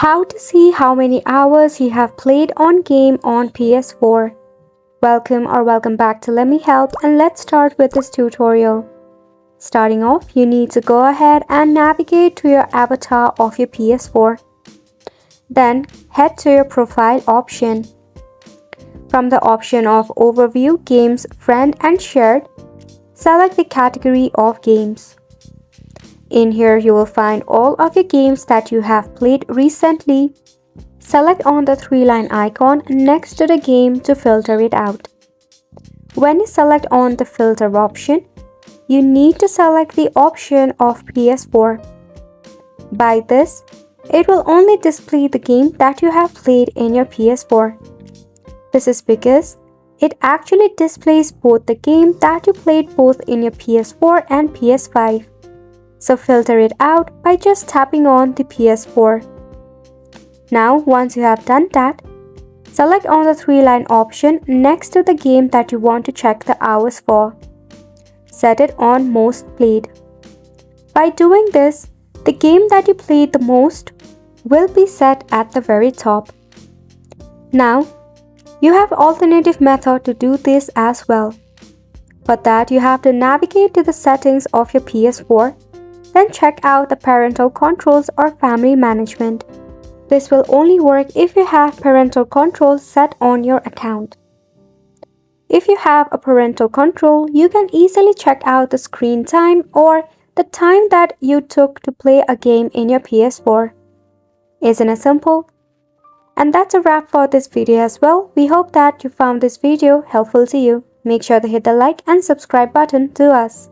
How to see how many hours you have played on game on PS4. Welcome back to Let Me Help, and let's start with this tutorial. Starting off, you need to go ahead and navigate to your avatar of your PS4. Then head to your profile option. From the option of Overview, Games, Friend and Shared, select the category of games. In here, you will find all of your games that you have played recently. Select on the three-line icon next to the game to filter it out. When you select on the filter option, you need to select the option of PS4. By this, it will only display the game that you have played in your PS4. This is because it actually displays both the game that you played both in your PS4 and PS5. So filter it out by just tapping on the PS4. Now, once you have done that, select on the three-line option next to the game that you want to check the hours for. Set it on Most Played. By doing this, the game that you played the most will be set at the very top. Now, you have alternative method to do this as well. For that, you have to navigate to the settings of your PS4. Then check out the parental controls or family management. This will only work if you have parental controls set on your account. If you have a parental control, you can easily check out the screen time or the time that you took to play a game in your PS4. Isn't it simple? And that's a wrap for this video as well. We hope that you found this video helpful to you. Make sure to hit the like and subscribe button to us.